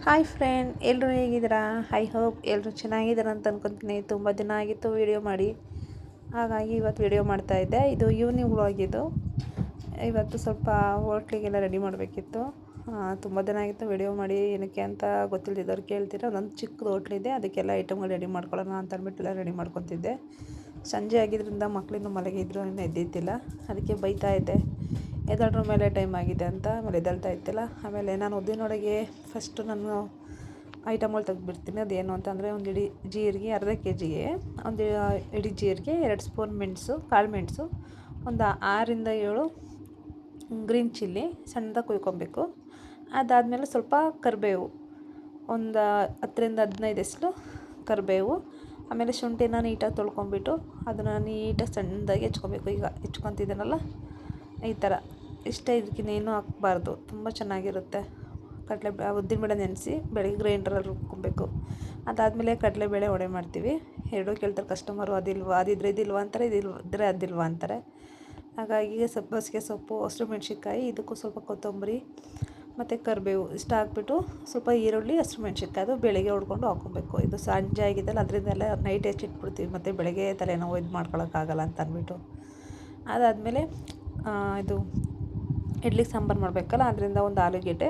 Hi friend, ಎಲ್ಲರೂ ಹೇಗಿದ್ದೀರಾ? I hope ಎಲ್ಲರೂ ಚೆನ್ನಾಗಿದ್ದೀರಾ ಅಂತ ಅಂದ್ಕೊತೀನಿ. ತುಂಬ ದಿನ ಆಗಿತ್ತು ವೀಡಿಯೋ ಮಾಡಿ, ಹಾಗಾಗಿ ಇವತ್ತು ವೀಡಿಯೋ ಮಾಡ್ತಾಯಿದ್ದೆ. ಇದು ಈವ್ನಿಂಗ್ ವ್ಲಾಗಿದು. ಇವತ್ತು ಸ್ವಲ್ಪ ಹೋಟ್ಲಿಗೆಲ್ಲ ರೆಡಿ ಮಾಡಬೇಕಿತ್ತು. ತುಂಬ ದಿನ ಆಗಿತ್ತು ವೀಡಿಯೋ ಮಾಡಿ, ಏನಕ್ಕೆ ಅಂತ ಗೊತ್ತಿಲ್ಲದಿದ್ದವ್ರು ಕೇಳ್ತೀರಾ. ಒಂದೊಂದು ಚಿಕ್ಕದು ಹೋಟ್ಲಿದೆ, ಅದಕ್ಕೆಲ್ಲ ಐಟಮ್ಗಳು ರೆಡಿ ಮಾಡ್ಕೊಳ್ಳೋಣ ಅಂತ ಅಂದ್ಬಿಟ್ಟೆಲ್ಲ ರೆಡಿ ಮಾಡ್ಕೊತಿದ್ದೆ. ಸಂಜೆ ಆಗಿದ್ದರಿಂದ ಮಕ್ಕಳಿಂದ ಮಲಗಿದ್ರು, ಇನ್ನೂ ಎದ್ದಿದ್ದಿಲ್ಲ. ಅದಕ್ಕೆ ಬೈತಾ ಇದ್ದೆ, ಎದ್ದೇಳ್ರ ಮೇಲೆ ಟೈಮ್ ಆಗಿದೆ ಅಂತ. ಆಮೇಲೆ ಎದ್ದೇಳ್ತಾ ಇದ್ದಿಲ್ಲ. ಆಮೇಲೆ ನಾನು ಉದ್ದಿನೊಳಗೆ ಫಸ್ಟು ನಾನು ಐಟಮ್ಗಳು ತೆಗೆದುಬಿಡ್ತೀನಿ. ಅದೇನು ಅಂತಂದರೆ, ಒಂದು ಇಡೀ ಜೀರಿಗೆ, ಅರ್ಧ ಕೆ ಜಿಗೆ ಒಂದು ಇಡೀ ಜೀರಿಗೆ, 2 ಸ್ಪೂನ್ ಮೆಣಸು, ಕಾಳು ಮೆಣಸು, ಒಂದು 6ರಿಂದ 7 ಗ್ರೀನ್ ಚಿಲ್ಲಿ ಸಣ್ಣದಾಗಿ ಕುಯ್ಕೊಬೇಕು. ಅದಾದಮೇಲೆ ಸ್ವಲ್ಪ ಕರಿಬೇವು, ಒಂದು 10ರಿಂದ 15 ಎಸಳು ಕರಿಬೇವು. ಆಮೇಲೆ ಶುಂಠಿನ ನೀಟಾಗಿ ತೊಳ್ಕೊಂಬಿಟ್ಟು ಅದನ್ನು ನೀಟಾಗಿ ಸಣ್ಣದಾಗಿ ಹೆಚ್ಕೊಬೇಕು. ಈಗ ಹೆಚ್ಕೊತಿದ್ದೀನಲ್ಲ, ಈ ಥರ. ಇಷ್ಟೇ, ಇದಕ್ಕಿನ್ನೇನು ಹಾಕಬಾರ್ದು. ತುಂಬ ಚೆನ್ನಾಗಿರುತ್ತೆ. ಉದ್ದಿನಬೇಳೆ ನೆನೆಸಿ ಬೆಳಗ್ಗೆ ಗ್ರೈಂಡ್ರಲ್ಲಿ ರುಬ್ಕೊಬೇಕು. ಅದಾದಮೇಲೆ ಕಡಲೆಬೇಳೆ ವಡೆ ಮಾಡ್ತೀವಿ. ಎರಡೂ ಕೇಳ್ತಾರೆ ಕಸ್ಟಮರು, ಅದಿಲ್ವಾ, ಅದಿದ್ರೆ ಇದಿಲ್ವಾ ಅಂತಾರೆ, ಇದಿದ್ರೆ ಅದಿಲ್ವಾ ಅಂತಾರೆ. ಹಾಗಾಗಿ ಸಬ್ಬಸಿಗೆ ಸೊಪ್ಪು, ಹಸಿಮೆಣ್ಸಿನ್ಕಾಯಿ, ಇದಕ್ಕೂ ಸ್ವಲ್ಪ ಕೊತ್ತಂಬರಿ ಮತ್ತು ಕರಿಬೇವು ಇಷ್ಟ ಹಾಕ್ಬಿಟ್ಟು, ಸ್ವಲ್ಪ ಈರುಳ್ಳಿ, ಹಸಿಮೆಣ್ಸಿನ್ಕಾಯಿ, ಅದು ಬೆಳಗ್ಗೆ ಹೊಡ್ಕೊಂಡು ಹಾಕ್ಕೊಬೇಕು. ಇದು ಸಂಜೆ ಆಗಿದ್ದಲ್ಲ, ಅದರಿಂದೆಲ್ಲ ನೈಟ್ ಹೆಚ್ಚಿಟ್ಬಿಡ್ತೀವಿ, ಮತ್ತು ಬೆಳಗ್ಗೆ ತಲೆನೋವು ಇದು ಮಾಡ್ಕೊಳಕ್ಕಾಗಲ್ಲ ಅಂತ ಅಂದ್ಬಿಟ್ಟು. ಅದಾದಮೇಲೆ ಇದು ಇಡ್ಲಿ ಸಾಂಬಾರು ಮಾಡಬೇಕಲ್ಲ, ಅದರಿಂದ ಒಂದು ಆಲೂಗೆಡ್ಡೆ,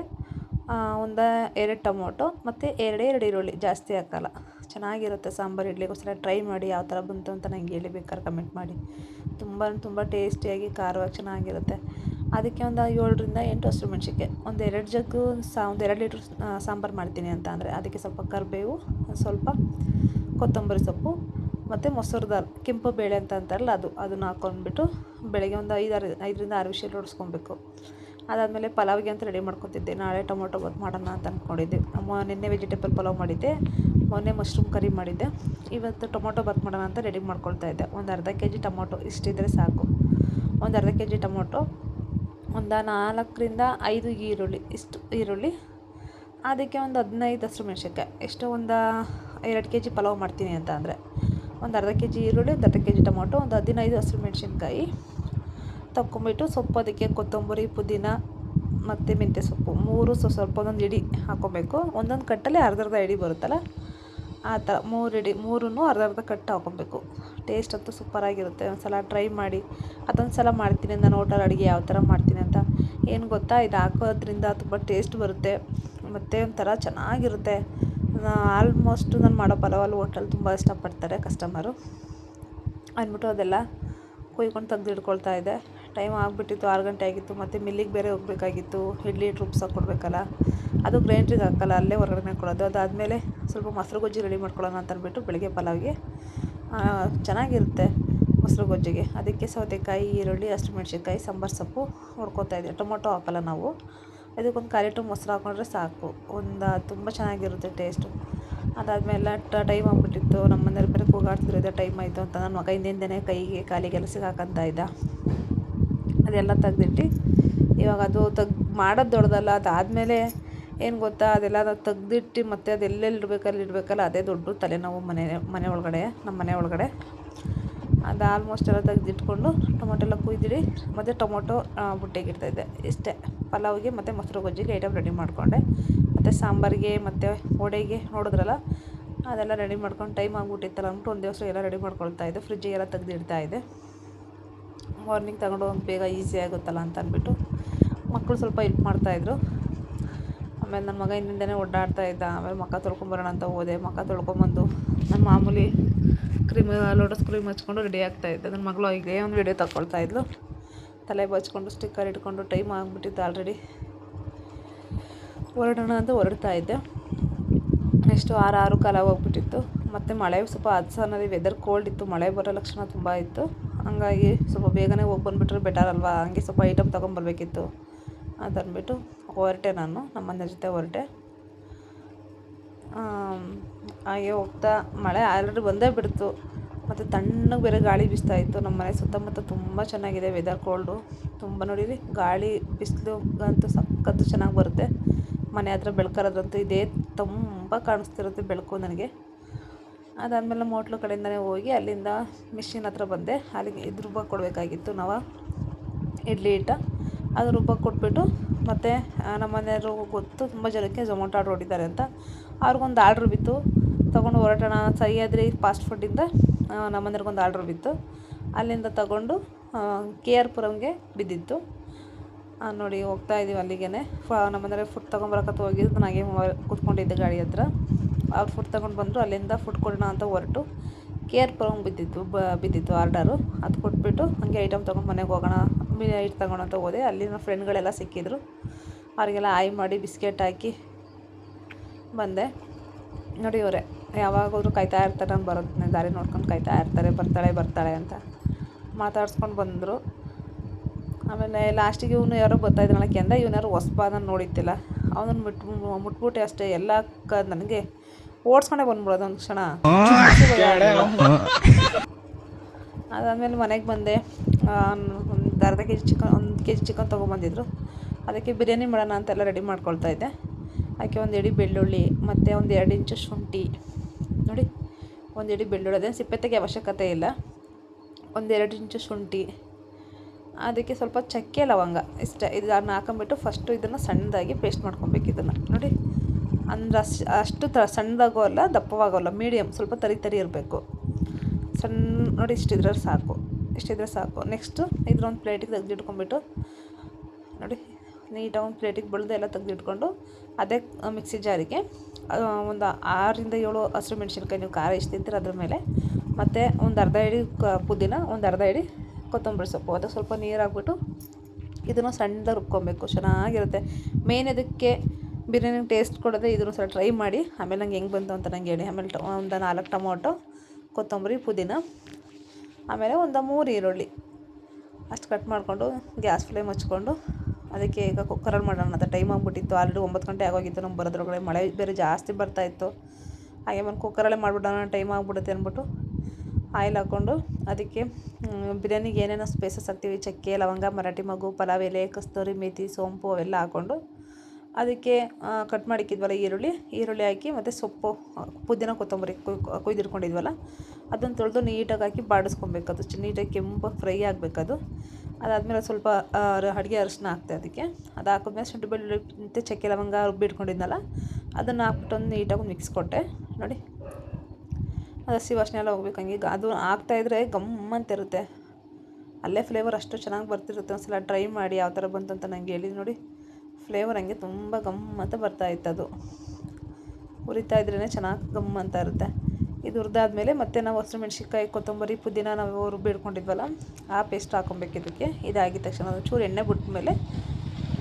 ಒಂದು 2 ಟೊಮೊಟೊ ಮತ್ತು ಎರಡು ಈರುಳ್ಳಿ, ಜಾಸ್ತಿ ಹಾಕಲ್ಲ. ಚೆನ್ನಾಗಿರುತ್ತೆ ಸಾಂಬಾರು. ಇಡ್ಲಿಗೋಸ್ಕರ ಟ್ರೈ ಮಾಡಿ, ಯಾವ ಥರ ಬಂತು ಅಂತ ನಂಗೆ ಹೇಳಿ, ಬೇಕಾದ್ರೆ ಕಮೆಂಟ್ ಮಾಡಿ. ತುಂಬ ಟೇಸ್ಟಿಯಾಗಿ ಖಾರವಾಗಿ ಚೆನ್ನಾಗಿರುತ್ತೆ. ಅದಕ್ಕೆ ಒಂದು 7ರಿಂದ 8 ಹಸಿಮೆಣ್ಸಿನ್ಕಾಯಿ, ಒಂದು 2 ಜಗ್ಗು ಒಂದು 2 ಲೀಟ್ರ್ ಸಾಂಬಾರು ಮಾಡ್ತೀನಿ ಅಂತ ಅಂದರೆ, ಅದಕ್ಕೆ ಸ್ವಲ್ಪ ಕರಿಬೇವು, ಸ್ವಲ್ಪ ಕೊತ್ತಂಬರಿ ಸೊಪ್ಪು ಮತ್ತು ಮೊಸರು ದಾಲ್, ಕೆಂಪು ಬೇಳೆ ಅಂತ ಅಂತಾರಲ್ಲ, ಅದನ್ನು ಹಾಕ್ಕೊಂಡ್ಬಿಟ್ಟು ಬೆಳಗ್ಗೆ ಒಂದು 5ರಿಂದ 6 ವಿಷಲ್ ಹೊಡ್ಸ್ಕೊಬೇಕು. ಅದಾದಮೇಲೆ ಪಲಾವ್ಗೆ ಅಂತ ರೆಡಿ ಮಾಡ್ಕೊತಿದ್ದೆ. ನಾಳೆ ಟೊಮೊಟೊ ಬಾತ್ ಮಾಡೋಣ ಅಂತ ಅಂದ್ಕೊಂಡಿದ್ದೆ. ನಿನ್ನೆ ವೆಜಿಟೇಬಲ್ ಪಲಾವ್ ಮಾಡಿದ್ದೆ, ಮೊನ್ನೆ ಮಶ್ರೂಮ್ ಕರಿ ಮಾಡಿದ್ದೆ. ಇವತ್ತು ಟೊಮೊಟೊ ಬಾತ್ ಮಾಡೋಣ ಅಂತ ರೆಡಿ ಮಾಡ್ಕೊಳ್ತಾಯಿದ್ದೆ. ಒಂದು ಅರ್ಧ ಕೆ ಜಿ ಟೊಮೊಟೊ ಇಷ್ಟಿದ್ರೆ ಸಾಕು. ಒಂದು ಅರ್ಧ ಕೆ ಜಿ ಟೊಮೊಟೊ, ಒಂದು 4ರಿಂದ 5 ಈರುಳ್ಳಿ, ಇಷ್ಟು ಈರುಳ್ಳಿ, ಅದಕ್ಕೆ ಒಂದು 15 ಹಸಿಮೆಣ್ಸಿನ್ಕಾಯಿ. ಎಷ್ಟೋ ಒಂದು 2 ಕೆ ಜಿ ಪಲಾವ್ ಮಾಡ್ತೀನಿ ಅಂತ ಅಂದರೆ, ಒಂದು ಅರ್ಧ ಕೆ ಜಿ ಈರುಳ್ಳಿ, ಒಂದು ಅರ್ಧ ಕೆ ಜಿ ಟೊಮೊಟೊ, ಒಂದು 15 ಹಸಿಮೆಣ್ಸಿನ್ಕಾಯಿ ತಗೊಂಬಿಟ್ಟು, ಸೊಪ್ಪು, ಅದಕ್ಕೆ ಕೊತ್ತಂಬರಿ, ಪುದೀನ ಮತ್ತು ಮೆಂತ್ಯ ಸೊಪ್ಪು 3 ಸ್ವಲ್ಪ ಒಂದೊಂದು ಇಡಿ ಹಾಕ್ಕೊಬೇಕು. ಒಂದೊಂದು ಕಟ್ಟಲ್ಲಿ ಅರ್ಧ ಇಡಿ ಬರುತ್ತಲ್ಲ, ಆ ಥರ 3 ಇಡಿ, 3 ಅರ್ಧ ಕಟ್ಟು ಹಾಕ್ಕೊಬೇಕು. ಟೇಸ್ಟ್ ಅಂತೂ ಸೂಪರಾಗಿರುತ್ತೆ. ಒಂದು ಸಲ ಟ್ರೈ ಮಾಡಿ. ಅದೊಂದು ಸಲ ಮಾಡ್ತೀನಿ ನಾನು ಹೋಟೆಲ್ ಅಡುಗೆ ಯಾವ ಥರ ಮಾಡ್ತೀನಿ ಅಂತ. ಏನು ಗೊತ್ತಾ, ಇದು ಹಾಕೋದ್ರಿಂದ ತುಂಬ ಟೇಸ್ಟ್ ಬರುತ್ತೆ, ಮತ್ತು ಒಂಥರ ಚೆನ್ನಾಗಿರುತ್ತೆ. ಆಲ್ಮೋಸ್ಟ್ ನಾನು ಮಾಡೋ ಪಲಾವಲ್ಲಿ ಹೋಟೆಲ್ ತುಂಬ ಇಷ್ಟಪಡ್ತಾರೆ ಕಸ್ಟಮರು ಅಂದ್ಬಿಟ್ಟು ಅದೆಲ್ಲ ಕುಯ್ಕೊಂಡು ತೆಗ್ದು ಇಟ್ಕೊಳ್ತಾ ಇದ್ದೆ. ಟೈಮ್ ಆಗಿಬಿಟ್ಟಿತ್ತು, 6 ಗಂಟೆ ಆಗಿತ್ತು. ಮತ್ತು ಮಿಲ್ಲಿಗೆ ಬೇರೆ ಹೋಗಬೇಕಾಗಿತ್ತು, ಇಡ್ಲಿ ರುಬ್ಸೋಕೆ ಕೊಡಬೇಕಲ್ಲ, ಅದು ಗ್ರೈಂಡ್ರಿಗೆ ಹಾಕಲ್ಲ, ಅಲ್ಲೇ ಹೊರಗಡೆ ಕೊಡೋದು. ಅದಾದಮೇಲೆ ಸ್ವಲ್ಪ ಮೊಸರು ಗೊಜ್ಜು ರೆಡಿ ಮಾಡ್ಕೊಳ್ಳೋಣ ಅಂತ ಅಂದ್ಬಿಟ್ಟು, ಬೆಳಗ್ಗೆ ಪಲಾವ್ಗೆ ಚೆನ್ನಾಗಿರುತ್ತೆ ಮೊಸರು ಗೊಜ್ಜಿಗೆ. ಅದಕ್ಕೆ ಸೌತೆಕಾಯಿ, ಈರುಳ್ಳಿ, ಹಸಿಮೆಣ್ಸಿನ್ಕಾಯಿ, ಸಾಂಬಾರು ಸೊಪ್ಪು ಹೊಡ್ಕೊತಾಯಿದ್ದೆ. ಟೊಮೊಟೊ ಹಾಕಲ್ಲ ನಾವು. ಇದಕ್ಕೊಂದು 1/4 ಲೀಟ್ರ್ ಮೊಸರು ಹಾಕ್ಕೊಂಡ್ರೆ ಸಾಕು. ತುಂಬ ಚೆನ್ನಾಗಿರುತ್ತೆ ಟೇಸ್ಟು. ಅದಾದಮೇಲೆ ಟೈಮ್ ಆಗಿಬಿಟ್ಟಿತ್ತು. ನಮ್ಮ ಮನೇಲಿ ಬೇರೆ ಕೂಗಾಡ್ತಿದ್ರು, ಇದೆ ಟೈಮ್ ಆಯಿತು ಅಂತ. ನನ್ನ ಮಗ ಹಿಂದಿಂದನೇ ಕೈಗೆ ಕಾಲಿಗೆಲ್ಲ ಸಿಗಾಕಂತ ಇದ್ದ. ಅದೆಲ್ಲ ತೆಗ್ದಿಟ್ಟು, ಇವಾಗ ಅದು ಮಾಡೋದು ದೊಡ್ಡದಲ್ಲ. ಅದಾದಮೇಲೆ ಏನು ಗೊತ್ತಾ, ಅದೆಲ್ಲ ತೆಗ್ದಿಟ್ಟು ಮತ್ತು ಅದು ಎಲ್ಲೆಲ್ಲಿ ಇಡಬೇಕಲ್ಲ, ಅದೇ ದೊಡ್ಡ ತಲೆನೋವು ಮನೆ ಒಳಗಡೆ, ನಮ್ಮ ಮನೆ ಒಳಗಡೆ. ಅದು ಆಲ್ಮೋಸ್ಟ್ ಎಲ್ಲ ತೆಗೆದಿಟ್ಕೊಂಡು ಟೊಮೊಟೊ ಎಲ್ಲ ಕುಯ್ದಿಡಿ, ಮತ್ತು ಟೊಮೊಟೊ ಬುಟ್ಟೆಗೆ ಇಡ್ತಾಯಿದ್ದೆ. ಇಷ್ಟೇ, ಪಲಾವ್ಗೆ ಮತ್ತು ಮೊಸರು ಗೊಜ್ಜಿಗೆ ಐಟಮ್ ರೆಡಿ ಮಾಡಿಕೊಂಡೆ. ಮತ್ತು ಸಾಂಬಾರಿಗೆ ಮತ್ತು ವಡೆಗೆ ನೋಡಿದ್ರಲ್ಲ, ಅದೆಲ್ಲ ರೆಡಿ ಮಾಡ್ಕೊಂಡು ಟೈಮ್ ಆಗಿಬಿಟ್ಟಿತ್ತಲ್ಲ ಅಂದ್ಬಿಟ್ಟು ಒಂದು ದಿವಸ ಎಲ್ಲ ರೆಡಿ ಮಾಡ್ಕೊಳ್ತಾಯಿದ್ದೆ. ಫ್ರಿಜ್ಜಿಗೆಲ್ಲ ತೆಗೆದಿಡ್ತಾಯಿದ್ದೆ. ಮಾರ್ನಿಂಗ್ ತಗೊಂಡು ಹೋಗಿ ಬೇಗ ಈಸಿ ಆಗುತ್ತಲ್ಲ ಅಂತ ಅಂದ್ಬಿಟ್ಟು ಮಕ್ಕಳು ಸ್ವಲ್ಪ ಹೆಲ್ಪ್ ಮಾಡ್ತಾಯಿದ್ರು. ಆಮೇಲೆ ನನ್ನ ಮಗ ಹಿಂದಿಂದನೇ ಓಡಾಡ್ತಾ ಇದ್ದ. ಆಮೇಲೆ ಮುಖ ತೊಳ್ಕೊಂಬರೋಣ ಅಂತ ಹೋದೆ. ಮುಖ ತೊಳ್ಕೊಂಬಂದು ನನ್ನ ಮಾಮೂಲಿ ಲೋಟಸ್ ಕ್ರೀಮ್ ಹಚ್ಕೊಂಡು ರೆಡಿ ಆಗ್ತಾಯಿದ್ದೆ. ನನ್ನ ಮಗಳು ಹೀಗೆ ಒಂದು ವೀಡಿಯೋ ತಗೊಳ್ತಾಯಿದ್ಲು. ತಲೆ ಬಚ್ಕೊಂಡು ಸ್ಟಿಕ್ಕರ್ ಇಟ್ಕೊಂಡು ಟೈಮ್ ಆಗಿಬಿಟ್ಟಿತ್ತು ಆಲ್ರೆಡಿ. ಹೊರಡೋಣ ಅಂತ ಹೊರಡ್ತಾಯಿದ್ದೆ. ನೆಕ್ಸ್ಟು 6 ಕಾಲ ಹೋಗ್ಬಿಟ್ಟಿತ್ತು. ಮತ್ತು ಮಳೆ ಸ್ವಲ್ಪ ಅದ್ಸನಲ್ಲಿ ವೆದರ್ ಕೋಲ್ಡ್ ಇತ್ತು, ಮಳೆ ಬರೋ ಲಕ್ಷಣ ತುಂಬ ಇತ್ತು. ಹಂಗಾಗಿ ಸ್ವಲ್ಪ ಬೇಗನೆ ಹೋಗಿ ಬಂದುಬಿಟ್ರೆ ಬೆಟರ್ ಅಲ್ವಾ. ಹಂಗೆ ಸ್ವಲ್ಪ ಐಟಮ್ ತೊಗೊಂಬರ್ಬೇಕಿತ್ತು ಅಂತ ಅಂದ್ಬಿಟ್ಟು ಹೊರಟೆ. ನಾನು ನಮ್ಮ ಮನೆ ಜೊತೆ ಹೊರಟೆ. ಹಾಗೆ ಹೋಗ್ತಾ ಮಳೆ ಆಲ್ರೆಡಿ ಬಂದೇ ಬಿಡ್ತು, ಮತ್ತು ತಣ್ಣಗೆ ಬೇರೆ ಗಾಳಿ ಬೀಸ್ತಾಯಿತ್ತು. ನಮ್ಮ ಮನೆ ಸುತ್ತಮುತ್ತ ತುಂಬ ಚೆನ್ನಾಗಿದೆ ವೆದರ್. ಕೋಲ್ಡು ತುಂಬ, ನೋಡಿರಿ ಗಾಳಿ ಬಿಸಿಲು ಅಂತೂ ಸಖತ್ತು ಚೆನ್ನಾಗಿ ಬರುತ್ತೆ. ಮನೆ ಹತ್ರ ಬೆಳ್ಕರೋದ್ರಂತೂ ಇದೇ ತುಂಬ ಕಾಣಿಸ್ತಿರುತ್ತೆ ಬೆಳಕು ನನಗೆ. ಅದಾದಮೇಲೆ ಹೋಟ್ಲು ಕಡೆಯಿಂದನೇ ಹೋಗಿ ಅಲ್ಲಿಂದ ಮಿಷಿನ್ ಹತ್ರ ಬಂದೆ. ಅಲ್ಲಿಗೆ ಇದು ರುಬ್ಬಕ್ಕೆ ಕೊಡಬೇಕಾಗಿತ್ತು ನಾವು ಇಡ್ಲಿ ಹಿಟ್ಟು. ಅದು ರುಬ್ಬಕ್ಕೆ ಕೊಟ್ಬಿಟ್ಟು ಮತ್ತು ನಮ್ಮ ಮನೆಯವರು ಗೊತ್ತು ತುಂಬ ಜನಕ್ಕೆ ಝೊಮ್ಯಾಟೊ ಆರ್ಡ್ರ್ ಹೊಡಿತಾರೆ ಅಂತ. ಅವ್ರಿಗೊಂದು ಆರ್ಡ್ರ್ ಬಿತ್ತು, ತೊಗೊಂಡು ಹೊರಟೋಣ ಸಹ್ಯಾದ್ರಿ ಫಾಸ್ಟ್ ಫುಡ್ಡಿಂದ ನಮ್ಮ ಮನೆಯವ್ರಿಗೊಂದು ಆರ್ಡ್ರ್ ಬಿತ್ತು. ಅಲ್ಲಿಂದ ತಗೊಂಡು ಕೆ ಆರ್ ಪುರಂಗೆ ಬಿದ್ದಿತ್ತು. ನೋಡಿ ಹೋಗ್ತಾ ಇದ್ದೀವಿ ಅಲ್ಲಿಗೆ. ನಮ್ಮ ಮನೆಯವ್ರಿಗೆ ಫುಡ್ ತೊಗೊಂಬರಕತ್ತ ಹೋಗಿದ್ದು, ನಾಗೆ ಕೂತ್ಕೊಂಡಿದ್ದೆ ಗಾಡಿ ಹತ್ರ. ಅವ್ರು ಫುಡ್ ತೊಗೊಂಡು ಬಂದರು. ಅಲ್ಲಿಂದ ಫುಡ್ ಕೊಡೋಣ ಅಂತ ಹೊರಟು ಕೆ ಆರ್ ಪುರಂಗೆ ಬಿದ್ದಿತ್ತು ಆರ್ಡರು. ಅದು ಕೊಟ್ಬಿಟ್ಟು ಹಾಗೆ ಐಟಮ್ ತೊಗೊಂಡು ಮನೆಗೆ ಹೋಗೋಣ, ಐಟ್ ತೊಗೊಳೋ ಅಂತ ಹೋದೆ. ಅಲ್ಲಿ ನನ್ನ ಫ್ರೆಂಡ್ಗಳೆಲ್ಲ ಸಿಕ್ಕಿದ್ರು. ಅವರಿಗೆಲ್ಲ ಆಯ್ ಮಾಡಿ ಬಿಸ್ಕೆಟ್ ಹಾಕಿ ಬಂದೆ. ನೋಡಿ ಇವರೇ ಯಾವಾಗಾದರೂ ಕಾಯ್ತಾ ಇರ್ತಾರೆ, ನಾನು ಬರೋದನ್ನ ದಾರಿ ನೋಡ್ಕೊಂಡು ಕಾಯ್ತಾ ಇರ್ತಾರೆ, ಬರ್ತಾಳೆ ಅಂತ ಮಾತಾಡ್ಸ್ಕೊಂಡು ಬಂದರು. ಆಮೇಲೆ ಲಾಸ್ಟಿಗೆ ಇವನು ಯಾರೋ ಬರ್ತಾಯಿದ್ನಲ್ಲ ಕೆಂದ, ಇವನು ಯಾರು ಹೊಸಬ, ನಾನು ನೋಡಿದ್ದಿಲ್ಲ. ಅವನನ್ನು ಮುಟ್ಬಿಟ್ಟೆ ಅಷ್ಟೇ. ಎಲ್ಲ ನನಗೆ ಓಡಿಸ್ಕೊಂಡೇ ಬಂದ್ಬಿಡೋದು ಒಂದು ಕ್ಷಣ. ಅದಾದಮೇಲೆ ಮನೆಗೆ ಬಂದೆ. ಒಂದು ಅರ್ಧ ಕೆ ಜಿ ಚಿಕನ್ ತೊಗೊಂಬಂದಿದ್ರು. ಅದಕ್ಕೆ ಬಿರಿಯಾನಿ ಮಾಡೋಣ ಅಂತೆಲ್ಲ ರೆಡಿ ಮಾಡ್ಕೊಳ್ತಾಯಿದ್ದೆ. ಅದಕ್ಕೆ ಒಂದು ಎಡಿ ಬೆಳ್ಳುಳ್ಳಿ ಮತ್ತು ಒಂದು 2 ಇಂಚು ಶುಂಠಿ, ನೋಡಿ ಒಂದು ಎಡಿ ಬೆಳ್ಳುಳ್ಳಿ, ಅದೇನು ಸಿಪ್ಪೆ ತೆಗೆ ಅವಶ್ಯಕತೆ ಇಲ್ಲ. ಒಂದು 2 ಇಂಚು ಶುಂಠಿ, ಅದಕ್ಕೆ ಸ್ವಲ್ಪ ಚಕ್ಕೆ ಲವಂಗ ಇಷ್ಟ, ಇದನ್ನು ಹಾಕೊಂಬಿಟ್ಟು ಫಸ್ಟು ಇದನ್ನು ಸಣ್ಣದಾಗಿ ಪೇಸ್ಟ್ ಮಾಡ್ಕೊಬೇಕು. ಇದನ್ನು ನೋಡಿ, ಅಂದ್ರೆ ಅಷ್ಟು ಸಣ್ಣದಾಗೋ ಅಲ್ಲ, ದಪ್ಪವಾಗೋಲ್ಲ, ಮೀಡಿಯಮ್, ಸ್ವಲ್ಪ ತರಿ ಇರಬೇಕು. ನೋಡಿ ಇಷ್ಟಿದ್ರೆ ಸಾಕು. ನೆಕ್ಸ್ಟು ಇದ್ರೊಂದು ಪ್ಲೇಟಿಗೆ ತೆಗೆದಿಟ್ಕೊಂಡ್ಬಿಟ್ಟು ನೋಡಿ ನೀಟಾಗಿ ಒಂದು ಪ್ಲೇಟಿಗೆ ಬಳ್ದು ಎಲ್ಲ ತೆಗೆದಿಟ್ಕೊಂಡು ಅದೇ ಮಿಕ್ಸಿ ಜಾರಿಗೆ ಒಂದು 6ರಿಂದ 7 ಹಸಿರು ಮೆಣಸಿನ್ಕಾಯಿ, ನೀವು ಖಾರ ಎಷ್ಟು ತಿಂತೀರ ಅದ್ರ ಮೇಲೆ, ಮತ್ತು ಒಂದು ಅರ್ಧ ಹಿಡಿ ಪುದೀನ, ಒಂದು ಅರ್ಧ ಹಿಡಿ ಕೊತ್ತಂಬರಿ ಸೊಪ್ಪು, ಅದಕ್ಕೆ ಸ್ವಲ್ಪ ನೀರು ಹಾಕ್ಬಿಟ್ಟು ಇದನ್ನು ಸಣ್ಣದಾಗಿ ರುಬ್ಕೊಬೇಕು. ಚೆನ್ನಾಗಿರುತ್ತೆ. ಮೇನ್ ಇದಕ್ಕೆ ಬಿರಿಯಾನಿ ಟೇಸ್ಟ್ ಕೊಡೋದೇ ಇದನ್ನು ಸ್ವಲ್ಪ ಟ್ರೈ ಮಾಡಿ. ಆಮೇಲೆ ನಂಗೆ ಹೆಂಗೆ ಬಂತು ಅಂತ ನಂಗೆ ಹೇಳಿ. ಆಮೇಲೆ ಒಂದು 4 ಟೊಮೊಟೊ, ಕೊತ್ತಂಬರಿ, ಪುದೀನ, ಆಮೇಲೆ ಒಂದು 3 ಈರುಳ್ಳಿ ಅಷ್ಟು ಕಟ್ ಮಾಡಿಕೊಂಡು ಗ್ಯಾಸ್ ಫ್ಲೇಮ್ ಹಚ್ಕೊಂಡು ಅದಕ್ಕೆ ಈಗ ಕುಕ್ಕರಲ್ಲಿ ಮಾಡೋಣ ಅಂತ ಟೈಮ್ ಆಗಿಬಿಟ್ಟಿತ್ತು. ಆಲ್ರೆಡಿ 9 ಗಂಟೆ ಆಗೋಗಿತ್ತು. ನಮ್ಗೆ ಬರೋದ್ರೊಳಗಡೆ ಮಳೆ ಬೇರೆ ಜಾಸ್ತಿ ಬರ್ತಾಯಿತ್ತು. ಹಾಗೆ ಒಂದು ಕುಕ್ಕರಲ್ಲೇ ಮಾಡಿಬಿಡೋಣ, ಟೈಮ್ ಆಗಿಬಿಡುತ್ತೆ ಅಂದ್ಬಿಟ್ಟು ಆಯಿಲ್ ಹಾಕ್ಕೊಂಡು ಅದಕ್ಕೆ ಬಿರಿಯಾನಿಗೆ ಏನೇನೋ ಸ್ಪೈಸಸ್ ಹಾಕ್ತೀವಿ, ಚಕ್ಕೆ ಲವಂಗ, ಮರಾಠಿ ಮಗು, ಪಲಾವ್ ಎಲೆ, ಕಸ್ತೂರಿ ಮೇಥಿ, ಸೋಂಪು ಅವೆಲ್ಲ ಹಾಕ್ಕೊಂಡು ಅದಕ್ಕೆ ಕಟ್ ಮಾಡಿಕ್ಕಿದ್ವಲ್ಲ ಈರುಳ್ಳಿ ಹಾಕಿ, ಮತ್ತು ಸೊಪ್ಪು, ಪುದೀನ, ಕೊತ್ತಂಬರಿ ಕೊಯ್ದಿಟ್ಕೊಂಡಿದ್ವಲ್ಲ ಅದನ್ನು ತೊಳೆದು ನೀಟಾಗಿ ಹಾಕಿ ಬಾಡಿಸ್ಕೊಬೇಕು. ಅದು ನೀಟಾಗಿ ಕೆಂಪು ಫ್ರೈ ಆಗಬೇಕದು. ಅದಾದಮೇಲೆ ಸ್ವಲ್ಪ ಅಡುಗೆ ಅರಿಶಿನ ಹಾಕ್ತೆ ಅದಕ್ಕೆ. ಅದು ಹಾಕಿದ್ಮೇಲೆ ಶುಂಠಿ ಬೆಳ್ಳುಳ್ಳಿ ಮತ್ತು ಚಕ್ಕೆ ಲವಂಗ ರುಬ್ಬಿಟ್ಕೊಂಡಿದ್ನಲ್ಲ ಅದನ್ನು ಹಾಕ್ಬಿಟ್ಟು ಒಂದು ನೀಟಾಗಿ ಮಿಕ್ಸ್ ಕೊಟ್ಟೆ. ನೋಡಿ ಅದು ಹಸಿ ವಾಸನೆ ಎಲ್ಲ ಹೋಗ್ಬೇಕು. ಹಂಗೆ ಅದು ಹಾಕ್ತಾಯಿದ್ರೆ ಗಮ್ಮಂತಿರುತ್ತೆ. ಅಲ್ಲೇ ಫ್ಲೇವರ್ ಅಷ್ಟು ಚೆನ್ನಾಗಿ ಬರ್ತಿರುತ್ತೆ. ಒಂದು ಸಲ ಟ್ರೈ ಮಾಡಿ ಯಾವ ಥರ ಬಂತು ಅಂತ ನಂಗೆ ಹೇಳಿ. ನೋಡಿ ಫ್ಲೇವರ್ ಹಂಗೆ ತುಂಬ ಗಮ್ಮಂತ ಬರ್ತಾಯಿತ್ತು. ಅದು ಹುರಿತಾ ಇದ್ರೇ ಚೆನ್ನಾಗಿ ಗಮ್ಮಂತ ಇರುತ್ತೆ. ಇದು ಹುರಿದಾದ್ಮೇಲೆ ಮತ್ತೆ ನಾವು ಹಸಿರು ಮೆಣಸಿನ್ಕಾಯಿ, ಕೊತ್ತಂಬರಿ, ಪುದೀನ ನಾವು ರುಬ್ಬಿಡ್ಕೊಂಡಿದ್ವಲ್ಲ ಆ ಪೇಸ್ಟ್ ಹಾಕ್ಕೊಬೇಕು ಇದಕ್ಕೆ. ಇದಾಗಿದ ತಕ್ಷಣ ಅದು ಚೂರು ಎಣ್ಣೆ ಬಿಟ್ಟ ಮೇಲೆ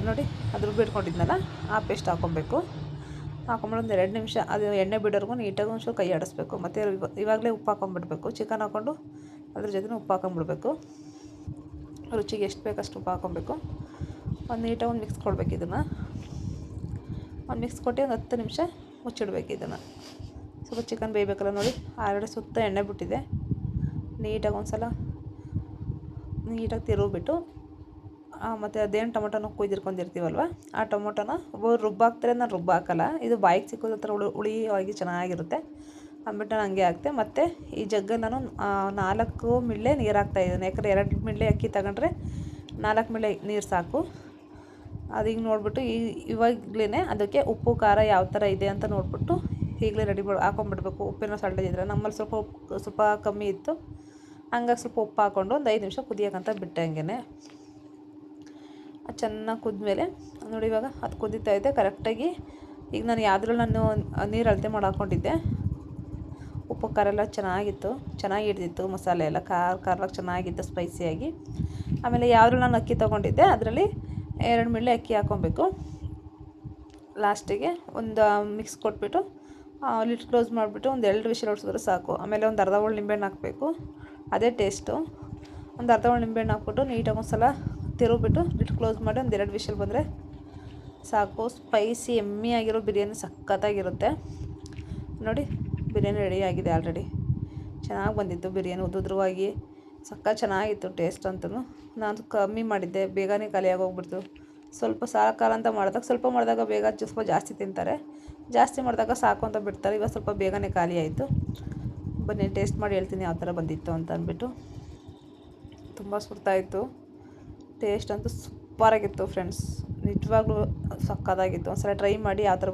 ನೋಡಿ ಅದು ರುಬ್ಬಿಡ್ಕೊಂಡಿದ್ನಲ್ಲ ಆ ಪೇಸ್ಟ್ ಹಾಕ್ಕೊಬೇಕು. ಹಾಕೊಂಬಿಟ್ಟು ಒಂದು 2 ನಿಮಿಷ ಅದು ಎಣ್ಣೆ ಬಿಡೋರ್ಗು ನೀಟಾಗಿ ಒಂಚೂರು ಕೈ ಆಡಿಸ್ಬೇಕು. ಮತ್ತು ಇವಾಗಲೇ ಉಪ್ಪು ಹಾಕೊಂಡ್ಬಿಡ್ಬೇಕು. ಚಿಕನ್ ಹಾಕ್ಕೊಂಡು ಅದ್ರ ಜೊತೆ ಉಪ್ಪು ಹಾಕೊಂಡ್ಬಿಡ್ಬೇಕು. ರುಚಿಗೆ ಎಷ್ಟು ಬೇಕಷ್ಟು ಉಪ್ಪು ಹಾಕ್ಕೊಬೇಕು. ಒಂದು ನೀಟಾಗಿ ಒಂದು ಮಿಕ್ಸ್ ಕೊಡ್ಬೇಕು. ಇದನ್ನು ಒಂದು ಮಿಕ್ಸ್ ಕೊಟ್ಟು ಒಂದು 10 ನಿಮಿಷ ಮುಚ್ಚಿಡ್ಬೇಕು. ಇದನ್ನು ಸ್ವಲ್ಪ ಚಿಕನ್ ಬೇಯಬೇಕಲ್ಲ. ನೋಡಿ ಆಲ್ರೆಡಿ ಸುತ್ತ ಎಣ್ಣೆ ಬಿಟ್ಟಿದೆ. ನೀಟಾಗಿ ಒಂದು ಸಲ ನೀಟಾಗಿ ತಿರುಗಿಬಿಟ್ಟು ಮತ್ತು ಅದೇನು ಟೊಮೊಟೊನ ಕುಯ್ದಿರ್ಕೊಂಡಿರ್ತೀವಲ್ವ ಆ ಟೊಮೊಟೊನ ಒಬ್ಬರು ರುಬ್ಬಾಕ್ತಾರೆ, ನಾನು ರುಬ್ಬಾಕಲ್ಲ. ಇದು ಬಾಯಿಗೆ ಸಿಕ್ಕೋದ್ರ ಥರ ಹುಳಿಯಾಗಿ ಚೆನ್ನಾಗಿರುತ್ತೆ ಅಂದ್ಬಿಟ್ಟು ನಾನು ಹಂಗೆ ಹಾಕ್ತೆ. ಮತ್ತು ಈ ಜಗ್ಗ ನಾನು 4 ಮಿಳ್ಳೆ ನೀರು ಹಾಕ್ತಾಯಿದ್ದೀನಿ. ಯಾಕಂದರೆ 2 ಮಿಳ್ಳೆ ಅಕ್ಕಿ ತಗೊಂಡ್ರೆ 4 ಮಿಳ್ಳೆ ನೀರು ಸಾಕು. ಅದು ಹಿಂಗೆ ನೋಡಿಬಿಟ್ಟು ಇವಾಗಲೇ ಅದಕ್ಕೆ ಉಪ್ಪು ಖಾರ ಯಾವ ಥರ ಇದೆ ಅಂತ ನೋಡಿಬಿಟ್ಟು ಈಗಲೇ ರೆಡಿ ಹಾಕೊಂಡ್ಬಿಡ್ಬೇಕು. ಉಪ್ಪಿನ ಸಲ್ಟದಿದ್ರೆ ನಮ್ಮಲ್ಲಿ ಸ್ವಲ್ಪ ಕಮ್ಮಿ ಇತ್ತು, ಹಂಗಾಗಿ ಸ್ವಲ್ಪ ಉಪ್ಪು ಹಾಕ್ಕೊಂಡು ಒಂದು 5 ನಿಮಿಷ ಕುದಿಯೋಕ್ಕಂತ ಬಿಟ್ಟೆ. ಹಂಗೆ ಅದು ಚೆನ್ನಾಗಿ ಕುದ್ಮೇಲೆ ನೋಡಿ ಇವಾಗ ಅದು ಕುದೀತಾ ಇದೆ ಕರೆಕ್ಟಾಗಿ. ಈಗ ನಾನು ಯಾವುದ್ರಲ್ಲಿ ನಾನು ನೀರು ಅಳತೆ ಮಾಡಿ ಹಾಕ್ಕೊಂಡಿದ್ದೆ. ಉಪ್ಪು ಖಾರ ಎಲ್ಲ ಚೆನ್ನಾಗಿ ಹಿಡ್ದಿತ್ತು. ಮಸಾಲೆ ಎಲ್ಲ ಖಾರವಾಗಿ ಚೆನ್ನಾಗಿತ್ತು, ಸ್ಪೈಸಿಯಾಗಿ. ಆಮೇಲೆ ಯಾವುದ್ರಲ್ಲಿ ನಾನು ಅಕ್ಕಿ ತೊಗೊಂಡಿದ್ದೆ ಅದರಲ್ಲಿ 2 ಮಿಳ್ಳೆ ಅಕ್ಕಿ ಹಾಕ್ಕೊಬೇಕು. ಲಾಸ್ಟಿಗೆ ಒಂದು ಮಿಕ್ಸ್ ಕೊಟ್ಬಿಟ್ಟು ಲಿಡ್ ಕ್ಲೋಸ್ ಮಾಡಿಬಿಟ್ಟು ಒಂದು 2 ವಿಷಲ್ ಹೊಡ್ಸಿದ್ರೆ ಸಾಕು. ಆಮೇಲೆ ಒಂದು ಅರ್ಧ ಹೋಳು ನಿಂಬೆಹಣ್ಣು ಹಾಕಬೇಕು, ಅದೇ ಟೇಸ್ಟು. ಒಂದು ಅರ್ಧ ಹೋಳು ನಿಂಬೆಹಣ್ಣು ಹಾಕ್ಬಿಟ್ಟು ನೀಟಾಗಿ ಒಂದು ಸಲ ತಿರುಗಿಬಿಟ್ಟು ಲಿಡ್ ಕ್ಲೋಸ್ ಮಾಡಿ ಒಂದು 2 ವಿಷಲ್ ಬಂದರೆ ಸಾಕು. ಸ್ಪೈಸಿ ಎಮ್ಮಿ ಆಗಿರೋ ಬಿರಿಯಾನಿ ಸಖತ್ತಾಗಿರುತ್ತೆ. ನೋಡಿ ಬಿರಿಯಾನಿ ರೆಡಿ ಆಗಿದೆ ಆಲ್ರೆಡಿ. ಚೆನ್ನಾಗಿ ಬಂದಿತ್ತು ಬಿರಿಯಾನಿ, ಉದ್ರುದ್ರವಾಗಿ ಚೆನ್ನಾಗಿತ್ತು ಟೇಸ್ಟ್ ಅಂತೂ. ನಾನು ಕಮ್ಮಿ ಮಾಡಿದ್ದೆ, ಬೇಗನೆ ಖಾಲಿ ಆಗೋಗ್ಬಿಡ್ತು. ಸ್ವಲ್ಪ ಸಾಕಾರ ಅಂತ ಮಾಡಿದಾಗ ಸ್ವಲ್ಪ ಮಾಡಿದಾಗ ಬೇಗ ಸ್ವಲ್ಪ ಜಾಸ್ತಿ ತಿಂತಾರೆ, ಜಾಸ್ತಿ ಮಾಡಿದಾಗ ಸಾಕು ಅಂತ ಬಿಡ್ತಾರೆ. ಇವಾಗ ಸ್ವಲ್ಪ ಬೇಗನೆ ಖಾಲಿ ಆಯಿತು. ಬನ್ನಿ ಟೇಸ್ಟ್ ಮಾಡಿ ಹೇಳ್ತೀನಿ ಯಾವ ಥರ ಬಂದಿತ್ತು ಅಂತ ಅಂದ್ಬಿಟ್ಟು. ತುಂಬ ಸುಡ್ತಾಯಿತ್ತು. ಟೇಸ್ಟ್ ಅಂತೂ ಸೂಪರಾಗಿತ್ತು ಫ್ರೆಂಡ್ಸ್. ನಿಜವಾಗ್ಲೂ ಸಕ್ಕತ್ತಾಗಿತ್ತು. ಒಂದ್ಸಲ ಟ್ರೈ ಮಾಡಿ ಯಾವ ಥರ